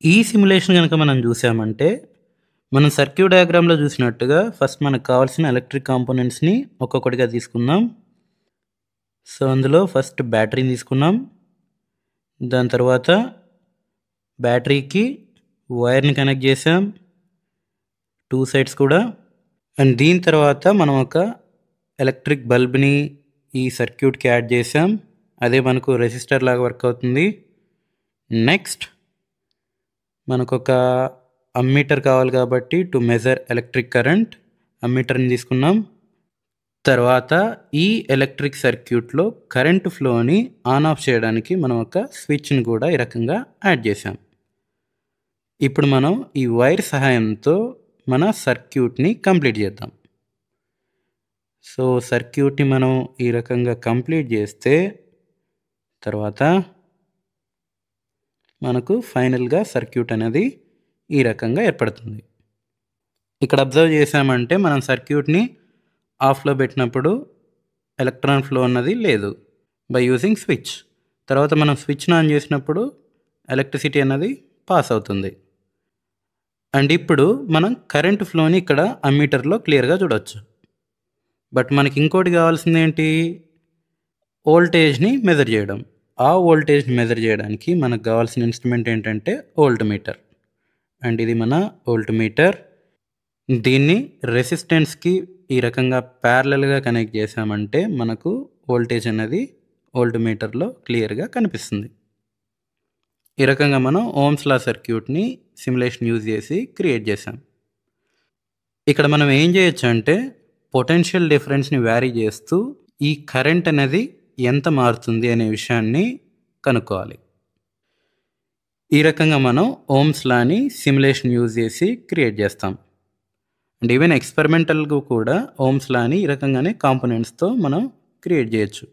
ఈ సిమ్యులేషన్ గనక మనం చూసామంటే, మనం సర్క్యూట్ డయాగ్రామ్‌లో చూసినట్టుగా ఫస్ట్ మనకు కావాల్సిన ఎలక్ట్రిక్ కాంపోనెంట్స్‌ని ఒక్కొక్కటిగా తీసుకుందాం. సో, అందులో ఫస్ట్ బ్యాటరీని తీసుకున్నాం. దాని తర్వాత బ్యాటరీకి వైర్‌ని కనెక్ట్ చేసాం. 2 సైడ్స్ కూడా. అండ్ దీని తర్వాత మనం ఒక ఎలక్ట్రిక్ బల్బ్‌ని ఈ సర్క్యూట్‌కి యాడ్ చేసాం. అదే మనకు రెసిస్టర్ లాగా వర్క్ అవుతుంది. నెక్స్ట్ మనకొక అమ్మీటర్ కావాలి కాబట్టి టు మెజర్ ఎలక్ట్రిక్ కరెంట్ అమ్మీటర్ని తీసుకున్నాం. తర్వాత ఈ ఎలక్ట్రిక్ సర్క్యూట్లో కరెంట్ ఫ్లోని ఆన్ ఆఫ్ చేయడానికి మనం ఒక స్విచ్ని కూడా ఈ రకంగా యాడ్ చేసాం. ఇప్పుడు మనం ఈ వైర్ సహాయంతో మన సర్క్యూట్ని కంప్లీట్ చేద్దాం. సో సర్క్యూట్ని మనం ఈ రకంగా కంప్లీట్ చేస్తే తర్వాత మనకు ఫైనల్గా సర్క్యూట్ అనేది ఈ రకంగా ఏర్పడుతుంది. ఇక్కడ అబ్జర్వ్ చేసామంటే మనం సర్క్యూట్ని ఆఫ్లో పెట్టినప్పుడు ఎలక్ట్రాన్ ఫ్లో అన్నది లేదు బై యూజింగ్ స్విచ్. తర్వాత మనం స్విచ్ని ఆన్ చేసినప్పుడు ఎలక్ట్రిసిటీ అన్నది పాస్ అవుతుంది. అండ్ ఇప్పుడు మనం కరెంట్ ఫ్లోని ఇక్కడ అమ్మీటర్లో క్లియర్గా చూడవచ్చు. బట్ మనకి ఇంకోటి కావాల్సింది ఏంటి? వోల్టేజ్ని మెజర్ చేయడం. ఆ వోల్టేజ్ని మెజర్ చేయడానికి మనకు కావాల్సిన ఇన్స్ట్రుమెంట్ ఏంటంటే వోల్ట్ మీటర్. అండ్ ఇది మన వోల్ట్ మీటర్. దీన్ని రెసిస్టెన్స్కి ఈ రకంగా ప్యారలల్గా కనెక్ట్ చేసామంటే మనకు వోల్టేజ్ అనేది వోల్ట్ మీటర్లో క్లియర్గా కనిపిస్తుంది. ఈ రకంగా మనం ఓమ్స్ లా సర్క్యూట్ని సిమ్యులేషన్ యూజ్ చేసి క్రియేట్ చేసాం. ఇక్కడ మనం ఏం చేయొచ్చు అంటే పొటెన్షియల్ డిఫరెన్స్ని వ్యారీ చేస్తూ ఈ కరెంట్ అనేది ఎంత మారుతుంది అనే విషయాన్ని కనుక్కోవాలి. ఈ రకంగా మనం ఓమ్స్ లాని సిమ్యులేషన్ యూజ్ చేసి క్రియేట్ చేస్తాం. అండ్ ఈవెన్ ఎక్స్పెరిమెంటల్గా కూడా ఓమ్స్ లాని ఈ రకంగానే కాంపోనెంట్స్తో మనం క్రియేట్ చేయొచ్చు.